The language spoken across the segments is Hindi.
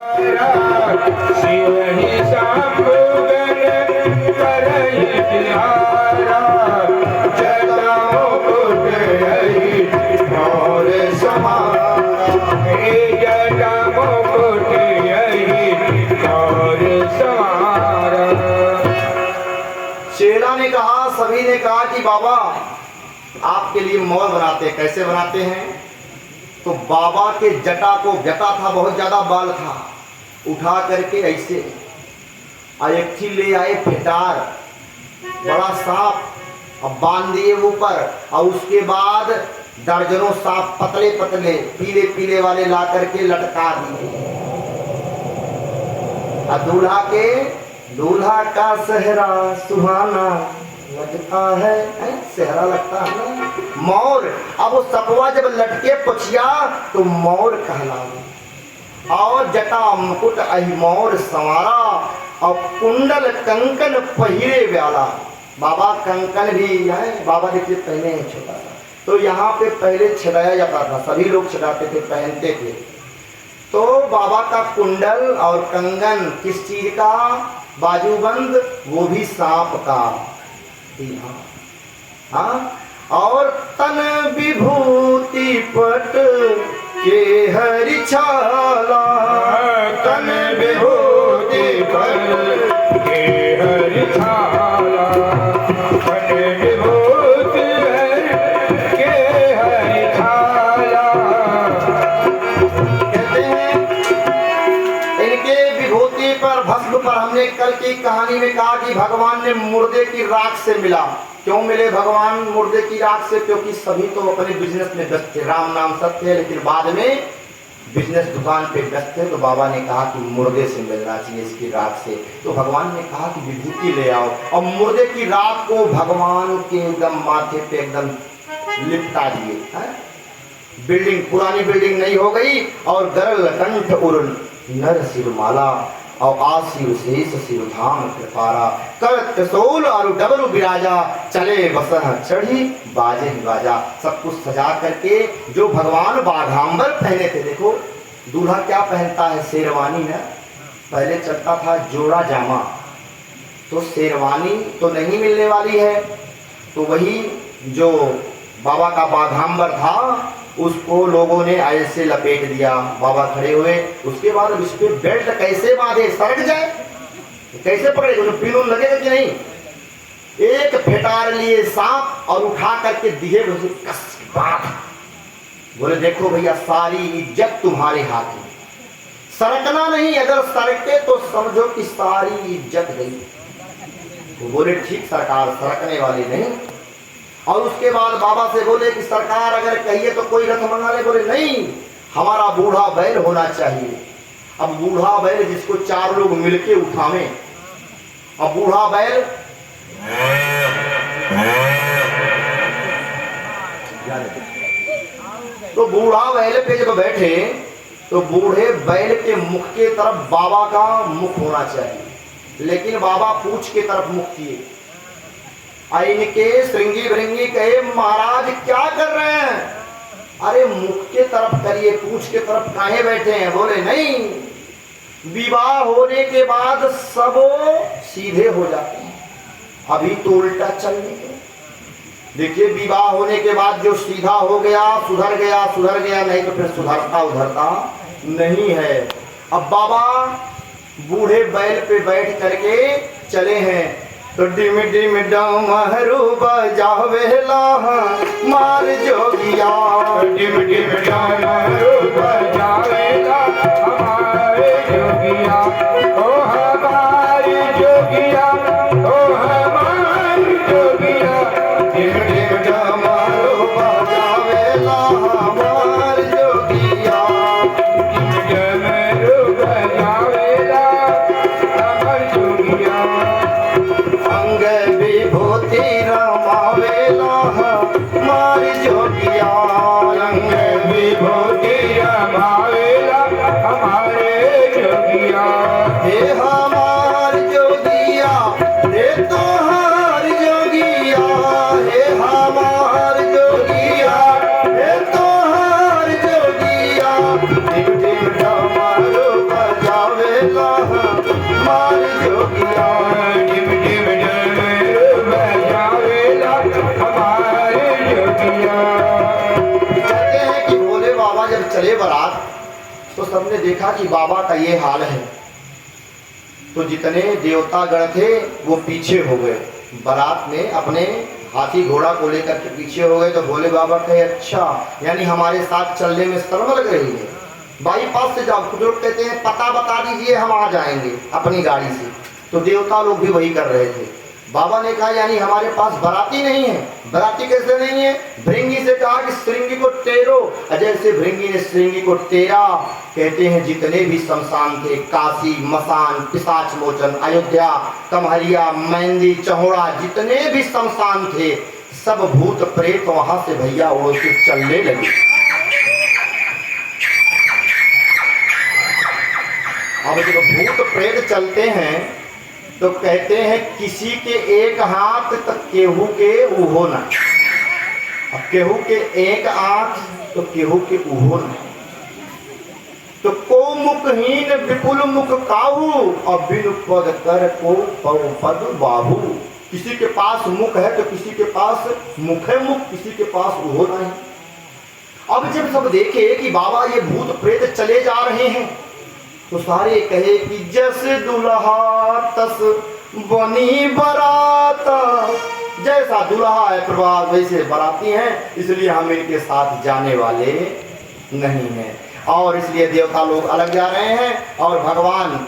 शिव ही शंभुगन करहि तिहारा, जटा मुकुट रही मोर समारा, हे जटा मुकुट रही मोर समारा। शेरा ने कहा, सभी ने कहा कि बाबा आपके लिए मोर बनाते हैं। कैसे बनाते हैं? तो बाबा के जटा को, जटा था बहुत ज्यादा बाल था, उठा करके ऐसे एक थी ले आए फेटार, बड़ा सांप, अब बांध दिए ऊपर, और उसके बाद दर्जनों सांप पतले पतले पीले पीले वाले ला करके लटका दिए। और दूल्हा का सेहरा सुहाना लगता है, सेहरा लगता है ना मोर। अब वो सपवा जब लटके पछिया तो मोर कहलावे, और जटा मुकुट अहि मोर संवारा, और कुंडल कंकन पहिरे वाला। बाबा कंकन भी है, बाबा देखिए पहने हैं छोटा सा, तो यहाँ पे पहले छड़ाया जाता था, सभी लोग छड़ाते थे, पहनते थे। तो बाबा का कुंडल और कंगन किस चीज का? बाजूबंद, वो भी सांप का। हाँ, और तन विभूति पट के हरि छाला, तन विभूति पट के हरि छाला, तन विभूति के हरि छाला। कहते हैं इनके विभूति पर, भस्म पर हमने कल की कहानी में कहा कि भगवान ने मुर्दे की राख से मिला। क्यों मिले भगवान मुर्दे की राख से? क्योंकि सभी तो अपने बिजनेस में व्यस्त थे, राम नाम सत्य है, लेकिन बाद में बिजनेस दुकान पे व्यस्त थे। तो बाबा ने कहा कि मुर्दे से मिलना चाहिए, इसकी राख से। तो भगवान ने कहा कि विभूति ले आओ, और मुर्दे की राख को भगवान के एकदम माथे पे एकदम लिपटा दिए। बिल्डिंग पुरानी बिल्डिंग नहीं हो गई, और गरल कंठ उर नर सिरमाला, और आशिव शेष शिवधाम कृपारा, कर त्रिशूल और डबरू विराजा, चले बसह चढ़ी बाजे बाजा। सब कुछ सजा करके जो भगवान बाघांबर पहने थे। देखो दूल्हा क्या पहनता है? शेरवानी है। पहले चलता था जोड़ा जामा, तो शेरवानी तो नहीं मिलने वाली है, तो वही जो बाबा का बाघांबर था उसको लोगों ने ऐसे लपेट दिया। बाबा खड़े हुए, उसके बाद इस पे बेल्ट कैसे बांधे? सरक जाए कैसे पकड़ेगा? पीनून लगेगा कि नहीं? एक फेटार लिए सांप और उठा करके दिए कस बात। बोले देखो भैया, सारी इज्जत तुम्हारे हाथ में, सरकना नहीं, अगर सरके तो समझो कि सारी इज्जत गई। वो बोले ठीक सरकार, सरकने वाले नहीं। और उसके बाद बाबा से बोले कि सरकार अगर कहिए तो कोई रथ मंगा ले। बोले नहीं, हमारा बूढ़ा बैल होना चाहिए। अब बूढ़ा बैल जिसको चार लोग मिलके उठावे, अब बूढ़ा बैल तो बूढ़ा बैल पे जब बैठे तो बूढ़े बैल के मुख के तरफ बाबा का मुख होना चाहिए, लेकिन बाबा पूंछ के तरफ मुख किए। इनके श्रृंगी भृंगी कहे महाराज क्या कर रहे हैं? अरे मुख के तरफ करिए, पूंछ के तरफ काहे बैठे हैं? बोले नहीं, विवाह होने के बाद सब सीधे हो जाते हैं, अभी तो उल्टा चलने के। देखिए विवाह होने के बाद जो सीधा हो गया सुधर गया, सुधर गया, नहीं तो फिर सुधरता उधरता नहीं है। अब बाबा बूढ़े बैल पे बैठ करके चले हैं, तो डिम डिम डमरू बजावेला मार जोगिया, डिम डिम डमरू बजावेला हमारे जोगिया, ओ हमारे जोगिया, ओ हमारे जोगिया। डिम डिम डमरू बजावेला मार जोगिया, डिम डमरू बजावेला हमारे जोगिया। अंग विभूति रमावेला मार जोगिया, अंग विभूति रमावेला हमारे जोगिया। हे हमार जोगिया, हे तोहार जोगिया, हे हमार जोगिया, हे तोहार जोगिया। डिम डिम डमरू बजा सबने देखा कि बाबा का ये हाल है, तो जितने देवतागण थे वो पीछे हो गए, बारात में अपने हाथी घोड़ा को लेकर के पीछे हो गए। तो भोले बाबा कहे अच्छा, यानी हमारे साथ चलने में शर्म लग रही है, बाईपास से जाओ। कुछ लोग कहते हैं पता बता दीजिए हम आ जाएंगे अपनी गाड़ी से, तो देवता लोग भी वही कर रहे थे। बाबा ने कहा यानी हमारे पास बराती नहीं है। बराती कैसे नहीं है? भृंगी से कहा कि श्रृंगी को टेरो, जैसे भृंगी ने श्रृंगी को टेरा। कहते हैं जितने भी शमशान थे, काशी, मसान, पिशाच मोचन, अयोध्या, कमहरिया, मेहंदी, चहोड़ा, जितने भी शमशान थे, सब भूत प्रेत वहां से भैया वो से चलने लगे। अब जब भूत प्रेत चलते हैं तो कहते हैं किसी के एक हाथ तक केहू के उहो न, अब केहू के एक आंख तो केहू के उहो न, तो को मुखहीन विपुल मुख काहू और बिनु पद कर को पद बाहू। किसी के पास मुख है तो किसी के पास मुख है मुख, किसी के पास उहो नहीं। अब जब सब देखे कि बाबा ये भूत प्रेत चले जा रहे हैं तो सारे कहे कि जस दुल्हा तस बनी बारात, जैसा दुल्हा है प्रभात वैसे बाराती हैं, इसलिए हम इनके साथ जाने वाले नहीं हैं। और इसलिए देवता लोग अलग जा रहे हैं। और भगवान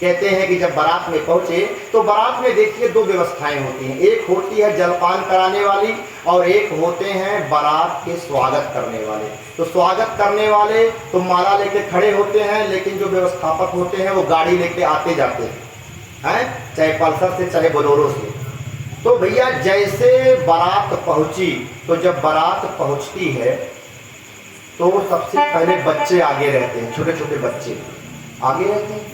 कहते हैं कि जब बारात में पहुंचे तो बारात में देखिए दो व्यवस्थाएं होती हैं, एक होती है जलपान कराने वाली और एक होते हैं बारात के स्वागत करने वाले। तो स्वागत करने वाले तो माला लेके खड़े होते हैं, लेकिन जो व्यवस्थापक होते हैं वो गाड़ी लेके आते जाते हैं, चाहे पल्सर से चाहे बोलेरो से। तो भैया जैसे बारात पहुंची, तो जब बारात पहुंचती है तो सबसे पहले बच्चे आगे रहते हैं, छोटे छोटे बच्चे आगे रहते हैं।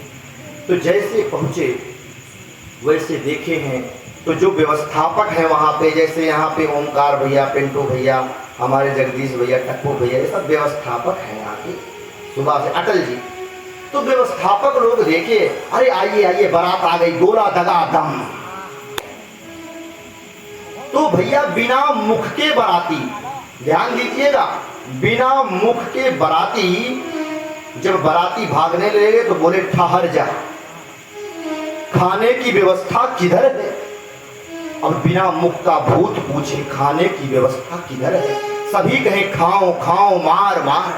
तो जैसे पहुंचे वैसे देखे हैं तो जो व्यवस्थापक है वहाँ पे, जैसे यहाँ पे ओमकार भैया, पिंटू भैया, हमारे जगदीश भैया, टप्पू भैया, ये सब व्यवस्थापक हैं यहाँ के सुबह से, अटल जी। तो व्यवस्थापक लोग देखे, अरे आइए आइए बारात आ गई, गोला दगा दम। तो भैया बिना मुख के बाराती, ध्यान दीजिएगा, बिना मुख के बाराती जब बाराती भागने लगे तो बोले ठहर जा, खाने की व्यवस्था किधर है? अब बिना मुख का भूत पूछे खाने की व्यवस्था किधर है? सभी कहे खाओ खाओ मार मार।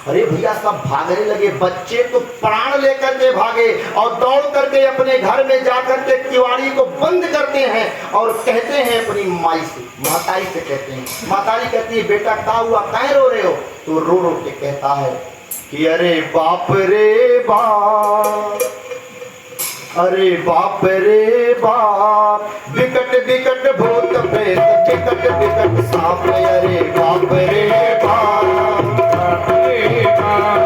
अरे भैया सब भागने लगे, बच्चे तो प्राण लेकर के भागे और दौड़ करके अपने घर में जाकर के किवाड़ी को बंद करते हैं और कहते हैं अपनी माई से, मातारी से कहते हैं। मातारी कहती है बेटा क्या हुआ, काहे रो रहे हो? तो रो रो के कहता है कि अरे बाप रे बाप, अरे बाप रे बाप, विकट विकट भूत प्रेत, विकट विकट सांप, अरे बाप रे बाप, बाप रे बाप,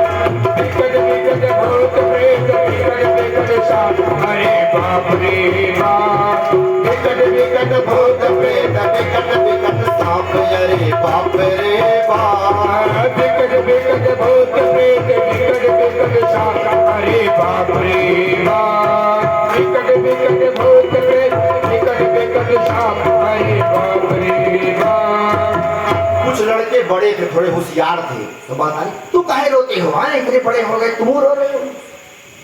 विकट विकट भूत प्रेत, विकट विकट सांप, अरे बाप रे बाप, विकट विकट भूत प्रेत, विकट विकट सांप, अरे बाप रे बाप, विकट विकट भूत प्रेत, विकट विकट सांप, अरे बाप रे बाप, विकट विकट भूत प्रेत, विकट विकट सांप, अरे बाप रे बाप। कुछ लड़के बड़े थे, थोड़े होशियार थे, तो बात आई तू काहे रोते हो, हाँ इतने बड़े हो गए तुम रो रहे हो?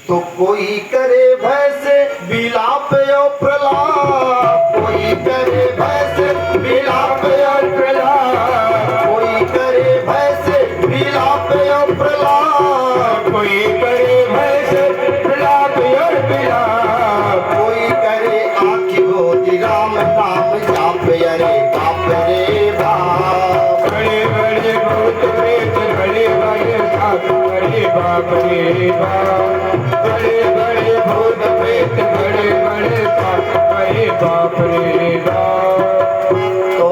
तो कोई करे भय से विलाप और प्रलाप, कोई करे भय से विलाप और प्रलाप, कोई करे भय से विलाप और प्रलाप, कोई करे भय से प्रलाप और विलाप, कोई करे आँखी बोती राम नाम जाप, अरे बाप रे बाप, बड़े बड़े भूत प्रेत, बड़े बड़े सांप, अरे बाप रे बाप, बड़े बड़े भूत प्रेत, बड़े बड़े सांप, अरे बाप रे बाप। तो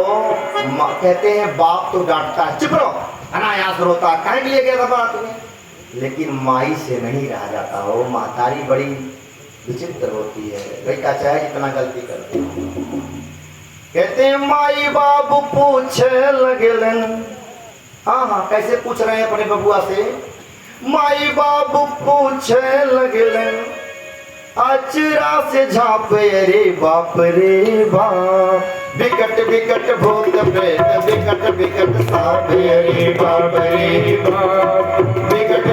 कहते हैं बाप तो डांटता है, चुप रहो, अनायास रोता, काहे के लिए गया था बारात में? लेकिन माई से नहीं रहा जाता हो, मातारी बड़ी विचित्र होती है, भाई का चाहे जितना गलती करते हो। कहते हैं माई बाबू पूछे लगलन, हाँ हाँ कैसे पूछ रहे हैं अपने बबुआ से? माई बाबू पूछे लगलन, अचरा से झाप, अरे बाप रे बाप, विकट विकट भूत प्रेत, विकट विकट सांप, अरे बाप रे बाप, विकट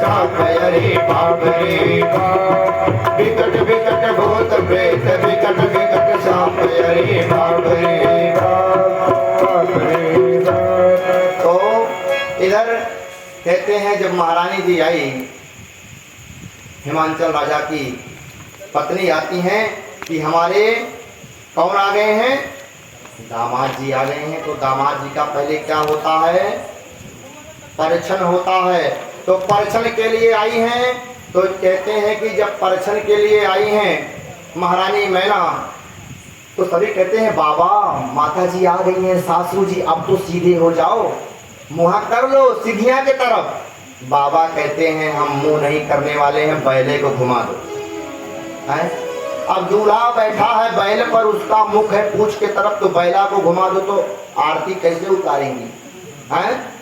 साप अरे बाप रे बाप विकट विकट भूत प्रेत विकट विकट साप अरे बाप रे बाप रे बाप। तो इधर कहते हैं जब महारानी जी आई, हिमांचल राजा की पत्नी आती हैं कि हमारे कौन आ गए हैं, दामाद जी आ गए हैं। तो दामाद जी का पहले क्या होता है, परीक्षण होता है। तो परीक्षण के लिए आई हैं। तो कहते हैं कि जब परीक्षण के लिए आई हैं महारानी मैना, तो सभी कहते हैं बाबा माता जी आ गई हैं, सासू जी अब तो सीधे हो जाओ, मुँह कर लो सीधियाँ की तरफ। बाबा कहते हैं हम मुंह नहीं करने वाले हैं, बैले को घुमा दो। है अब दूल्हा बैठा है बैल पर, उसका मुख है पूछ के तरफ, तो बैला को घुमा दो तो आरती कैसे उतारेंगी। है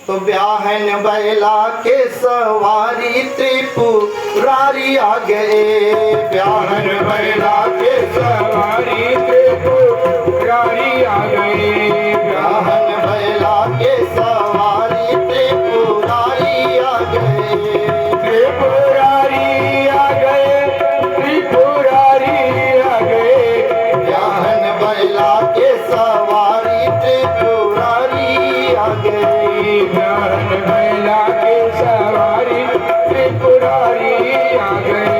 तो ब्याह है बैला के सवारी त्रिपुरारी आ गए, ब्याह है बैला के सवारी त्रिपुरारी आ गए, ब्याह है बैला के सवारी त्रिपुरारी आ गए, त्रिपुरारी आ गए, त्रिपुरारी आ गए, ब्याह है बैला के सवारी त्रिपुरारी आ गए, ब्याहन बैला के सवारी त्रिपुरारी आ गए,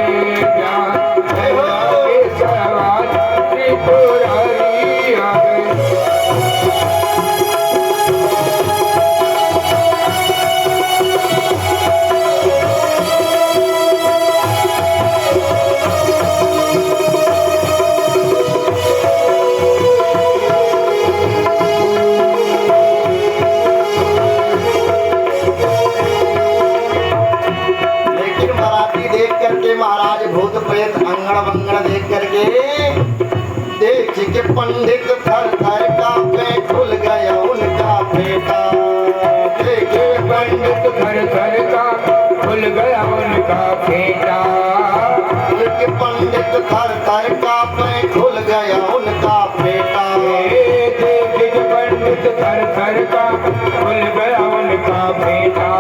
ब्याहन बैला के सवारी त्रिपुरारी आ गए। लेकिन मराठी देख करके महाराज भूत प्रेत अंगड़ बंगड़ देख करके देख के पंडित थर थर कांपे, खुल गया उनका बेटा। देखे पंडित घर घर का खुल गया उनका फेटा, देख पंडित थर थर कांपे, खुल गया उनका बेटा। देखे पंडित घर घर का खुल गया उनका फेटा।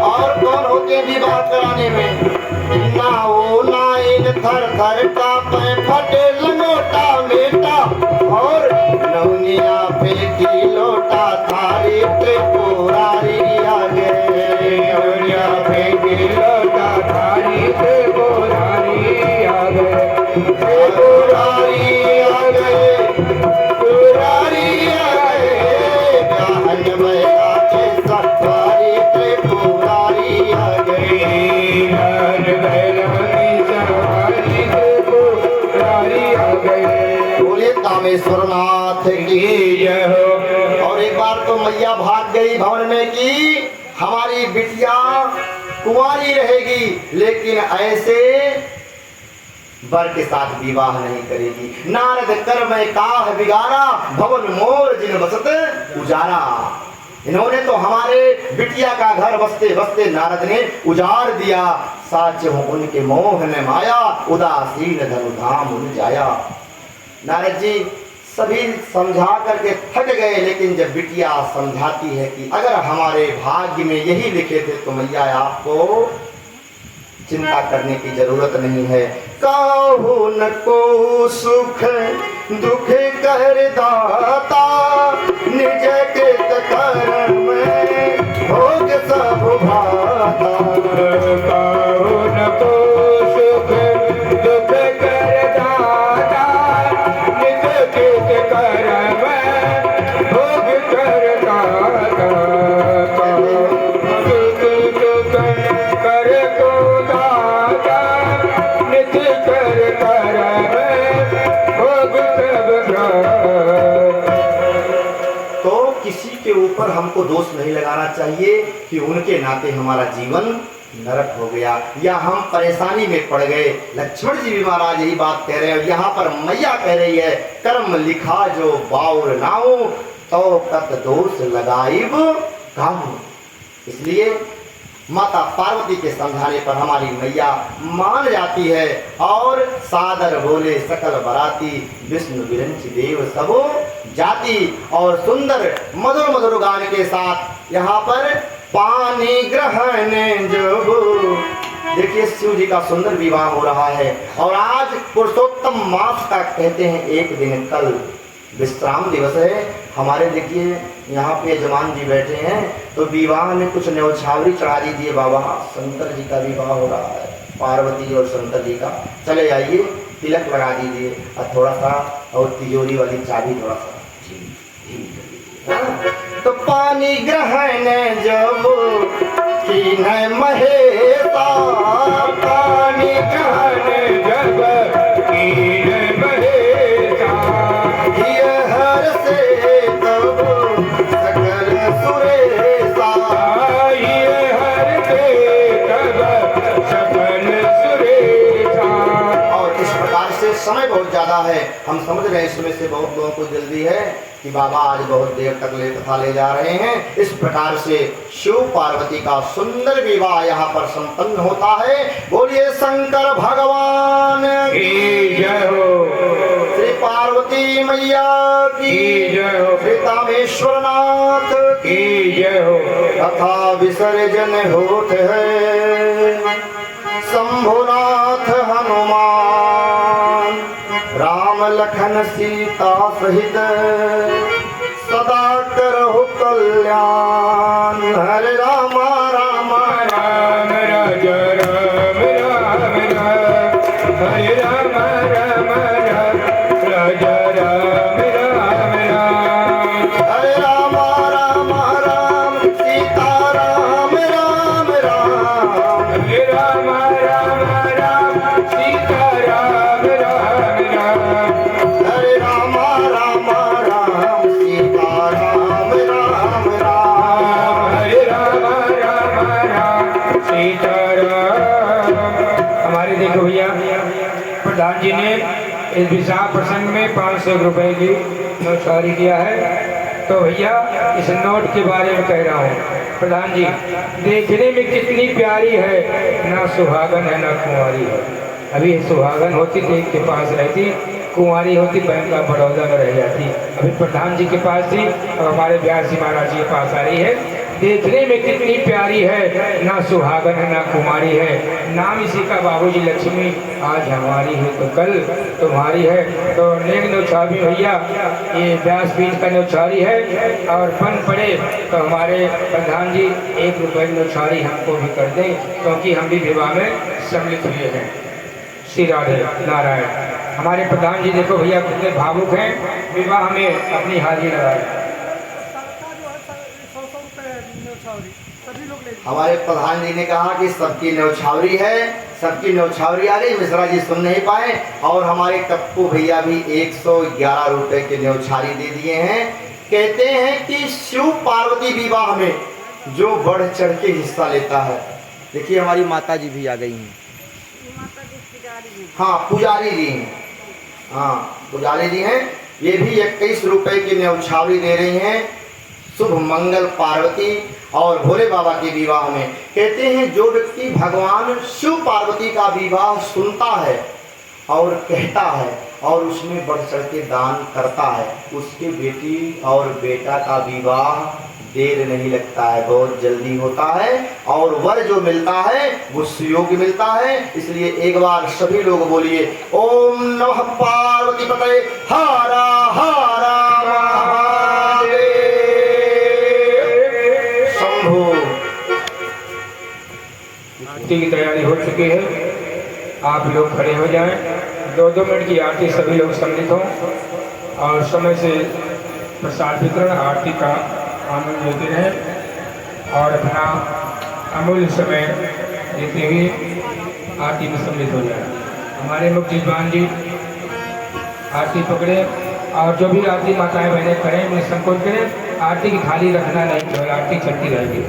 और कौन होते हैं विवाह कराने में, ना वो ना इन थर थर कांपे, फटे लंगोटा बेटा। और नौनिया फेंकी लोटा थारी त्रिपुरारी आ गए, नौनिया फेंकी लोटा थारी त्रिपुरारी आ गए, त्रिपुरारी आ गए, पुरारी आ गए, ब्याहन बैला के सवारी त्रिपुरारी आ गए। ब्याहन बैला की सवारी त्रिपुरारी आ गए। बोले कामेश्वर नाथ की जय हो। और एक बार तो मैया भाग गई भवन में कि हमारी बिटिया कुंवारी रहेगी, लेकिन ऐसे वर के साथ विवाह नहीं करेगी। नारद कर मैं काह बिगारा, भवन मोर जिन बसत उजारा। इन्होंने तो हमारे बिटिया का घर बसते बसते नारद ने उजाड़ दिया। साच हो उनके मोह ने माया, उदासीन धनु धाम उन जाया। नारद जी सभी समझा करके थक गए, लेकिन जब बिटिया समझाती है कि अगर हमारे भाग्य में यही लिखे थे तो मैया आपको चिंता करने की जरूरत नहीं है। काहू न को सुख दुख कर दाता, निज कृत कर्म भोग सब भाता। काहू न को सुख दुख कर दाता, निज कृत कर्म भोग कर दाता। काहू सुख दुख कर को दाता, निज कर कर्म भोग सब दाता। तो किसी के ऊपर हमको दोष नहीं लगाना चाहिए कि उनके नाते हमारा जीवन नरक हो गया या हम परेशानी में पड़ गए। लक्ष्मण जी भी महाराज यही बात कह रहे हैं। यहाँ पर मैया कह रही है, कर्म लिखा जो बाउर नाऊ, तो तत् दोष लगाइब काहू। इसलिए माता पार्वती के समझाने पर हमारी मैया मान जाती है और सादर बोले सकल बराती, विष्णु विरंच देव सबो जाति। और सुंदर मधुर मधुर गान के साथ यहाँ पर पानी ग्रहण जब, देखिए शिव जी का सुंदर विवाह हो रहा है। और आज पुरुषोत्तम मास का कहते हैं एक दिन कल विश्राम दिवस है हमारे। देखिए यहाँ पे यजमान जी बैठे हैं, तो विवाह में कुछ न्यौछावरी चढ़ा दीजिए बाबा। शंकर जी का विवाह हो रहा है, पार्वती और शंकर जी का। चले आइए, तिलक लगा दीजिए और थोड़ा सा और तिजोरी वाली चाबी थोड़ा सा। तो पानी ग्रहण जब कीन महेता, पानी ग्रहण जब कीन महेता, ये हर से तब सकल सुरेसा, ये हर से तब सकल सुरेसा। और इस प्रकार से समय बहुत ज्यादा है, हम समझ रहे हैं इसमें से बहुत लोगों को जल्दी है कि बाबा आज बहुत देर तक कथा ले जा रहे हैं। इस प्रकार से शिव पार्वती का सुंदर विवाह यहाँ पर संपन्न होता है। बोलिए शंकर भगवान की जय हो, श्री पार्वती मैया की जय हो, श्री कामेश्वर नाथ की जय हो। तथा विसर्जन होते है शंभुनाथ हनुमान, राम लखन सीता सहित सदा करहु कल्याण। हरे राम राम राम राज राम राम राम, हरे राम राम राम, राज राम राम राम, हरे राम राम राम, सीता राम राम राम, हरे राम राम राम, सीता राम राम राम, हरे राम राम राम, सीता राम राम राम। हरे राम राम राम, सीता राम। हमारे देखो भैया, प्रधान जी ने इस विशाल प्रसंग में 500 रुपए की नौछावरी किया है। तो भैया इस नोट के बारे में कह रहा हूँ। प्रधान जी, देखने में कितनी प्यारी है, ना सुहागन है ना कुंवारी है। अभी सुहागन होती तो एक के पास रहती, कुंवारी होती बैंक ऑफ बड़ौदा में रह जाती। अभी प्रधान जी के पास थी, अब हमारे ब्यास जी महाराज जी के पास आ रही है। देखने में कितनी प्यारी है, ना सुहागन है ना कुमारी है। नाम इसी का बाबूजी लक्ष्मी, आज हमारी है तो कल तुम्हारी है। तो नेक न्यौछावरी भैया, ये व्यास पीठ का न्यौछावरी है। और बन पड़े तो हमारे प्रधान जी 1 रुपये न्यौछावरी हमको भी कर दें, क्योंकि हम भी विवाह में सम्मिलित हुए हैं। श्री राधे नारायण। हमारे प्रधान जी देखो भैया कितने भावुक हैं, विवाह में अपनी हाजिरी लगाए। हमारे प्रधान जी ने कहा कि सबकी न्यौछावरी है, सबकी न्यौछावरी आ गई। मिश्रा जी सुन नहीं पाए, और हमारे टप्पू भैया भी 111 रुपए के न्यौछावरी दे दिए हैं। कहते हैं कि शिव पार्वती विवाह में जो बढ़ चढ़ के हिस्सा लेता है। देखिए हमारी माता जी भी आ गई हैं। हाँ पुजारी जी हैं, हाँ पुजारी जी हैं। ये भी 21 रुपए की न्यौछावरी दे रही हैं। शुभ मंगल पार्वती और भोले बाबा के विवाह में। कहते हैं जो व्यक्ति भगवान शिव पार्वती का विवाह सुनता है और कहता है और उसमें बढ़ चढ़ के दान करता है, उसके बेटी और बेटा का विवाह देर नहीं लगता है, बहुत जल्दी होता है। और वर जो मिलता है वो सुयोग्य मिलता है। इसलिए एक बार सभी लोग बोलिए ओम नमः पार्वती पतये हरा हरा महादेव शंभो। आरती की तैयारी हो चुकी है, आप लोग खड़े हो जाएं। 2-2 मिनट की आरती सभी लोग सम्मिलित हों और समय से प्रसाद वितरण आरती का आनंद लेते रहें और अपना अमूल्य समय देते हुए आरती में सम्मिलित हो जाए। हमारे मुख्य जवान जी आरती पकड़े और जो भी आरती माताएं बहनें करें, उन्हें संकोच करें। आरती की थाली रखना नहीं, केवल आरती चलती रहेगी।